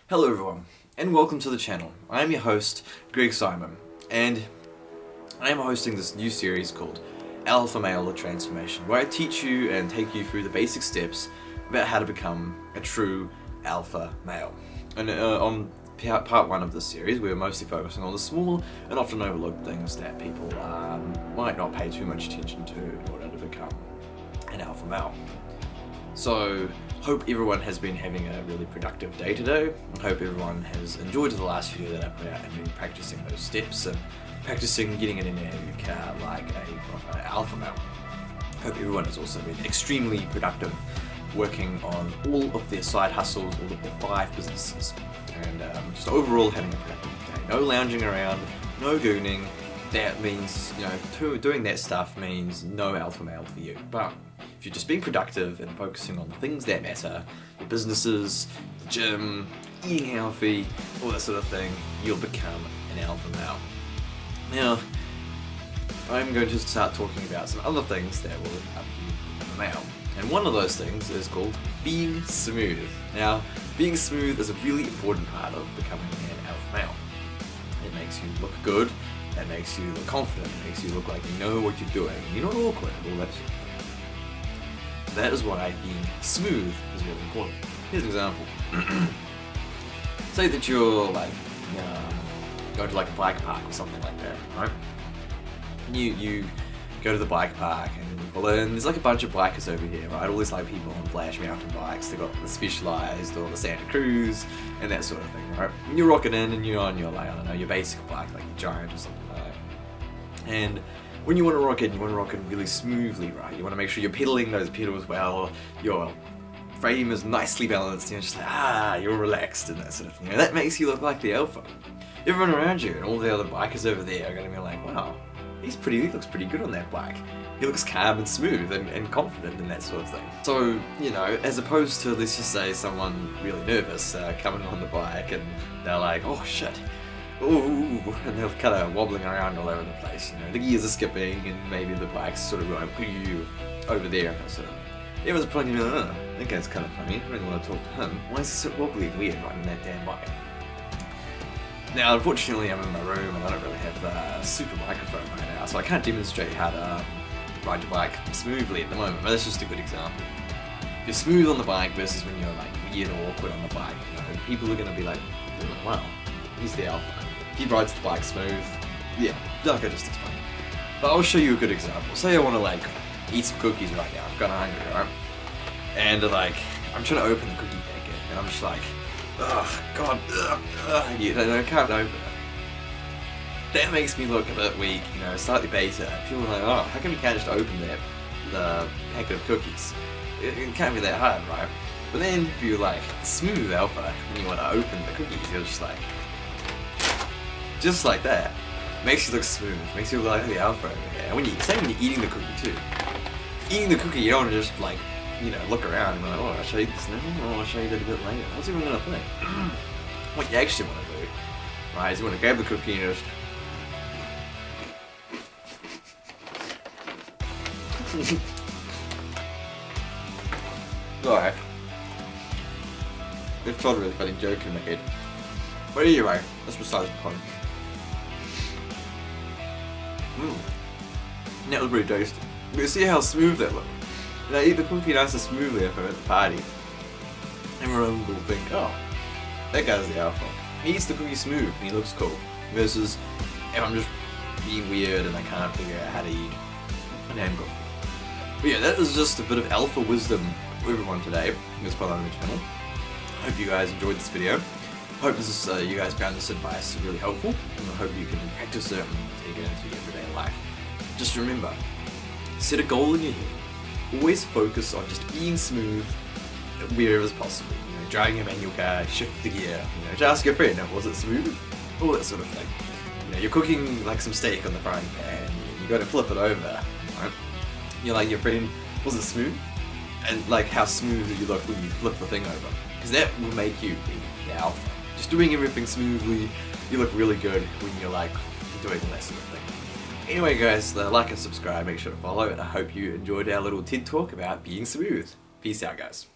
Hello everyone, and welcome to the channel. I am your host, Greg Simon, and I am hosting this new series called Alpha Male Transformation, where I teach you and take you through the basic steps about how to become a true alpha male. And on part one of this series, we're mostly focusing on the small and often overlooked things that people might not pay too much attention to in order to become an alpha male. So, hope everyone has been having a really productive day today. I hope everyone has enjoyed the last video that I put out and been practicing those steps and practicing getting it in their car like a proper alpha male. Hope everyone has also been extremely productive working on all of their side hustles, all of their 5 businesses, and just overall having a productive day. No lounging around, no gooning. That means, doing that stuff means no alpha male for you. But if you're just being productive and focusing on things that matter, your businesses, the gym, eating healthy, all that sort of thing, you'll become an alpha male. Now, I'm going to start talking about some other things that will help you become a male. And one of those things is called being smooth. Now, being smooth is a really important part of becoming an alpha male. It makes you look good, it makes you look confident, it makes you look like you know what you're doing, you're not awkward, all that sort of thing. That is why being smooth is really important. Here's an example. Say that you're like going to like a bike park or something like that, right? And you go to the bike park and you pull in, there's like a bunch of bikers over here, right? All these like people on Flash mountain bikes, they've got the Specialized or the Santa Cruz and that sort of thing, right? And you're rocking in and you're on your like, I don't know, your basic bike, like your Giant or something like that. And when you want to rock it really smoothly, right? You want to make sure you're pedaling those pedals well, your frame is nicely balanced, you're just like, you're relaxed and that sort of thing. That makes you look like the alpha. Everyone around you and all the other bikers over there are going to be like, wow, he looks pretty good on that bike. He looks calm and smooth and confident and that sort of thing. So, as opposed to, let's just say, someone really nervous coming on the bike and they're like, oh shit, ooh, and they're kind of wobbling around all over the place, the gears are skipping and maybe the bike's sort of going over there and that sort of thing. Everyone's probably going, that guy's kind of funny, I really want to talk to him. Why is he so wobbly and weird riding that damn bike? Now, unfortunately, I'm in my room and I don't really have a super microphone right now, so I can't demonstrate how to ride your bike smoothly at the moment, but that's just a good example. If you're smooth on the bike versus when you're like weird or awkward on the bike, people are going to be like, wow, he's the alpha. He rides the bike smooth. Yeah, like I just explained. But I'll show you a good example. Say I want to like eat some cookies right now, I'm kind of hungry, right? And like, I'm trying to open the cookie packet and I'm just like, ugh, God, I can't open it. That makes me look a bit weak, slightly beta. People are like, oh, how come you can't just open the packet of cookies? It can't be that hard, right? But then if you're like smooth alpha and you want to open the cookies, you're just like that. Makes you look smooth, makes you look like the alpha over here. And when you're eating the cookie too. Eating the cookie, you don't want to just like, look around and be like, oh, I'll show you this now, I'll show you that a bit later. What's everyone gonna think? What you actually want to do, right, is you want to grab the cookie and just alright. It's not a really funny joke in my head. But anyway, that's besides the point. That was pretty tasty. You see how smooth that looked? I eat the cookie nice and smoothly if I'm at the party. Everyone will think, oh, that guy's the alpha. He eats the cookie smooth and he looks cool. Versus if I'm just being weird and I can't figure out how to eat a damn cookie. But yeah, that is just a bit of alpha wisdom for everyone today who's following the channel. I hope you guys enjoyed this video. I hope you guys found this advice really helpful, and I hope you can practice it and take it into your everyday life. Just remember, set a goal in your head. Always focus on just being smooth wherever is possible. Driving a manual car, shift the gear, just ask your friend, was it smooth? All that sort of thing. You're cooking like some steak on the frying pan, you got to flip it over, right? You're like, your friend, was it smooth? And like, how smooth do you look when you flip the thing over? Because that will make you be the alpha. Just doing everything smoothly, you look really good when you're like doing that sort of thing. Anyway guys, like and subscribe, make sure to follow, and I hope you enjoyed our little TED talk about being smooth. Peace out guys.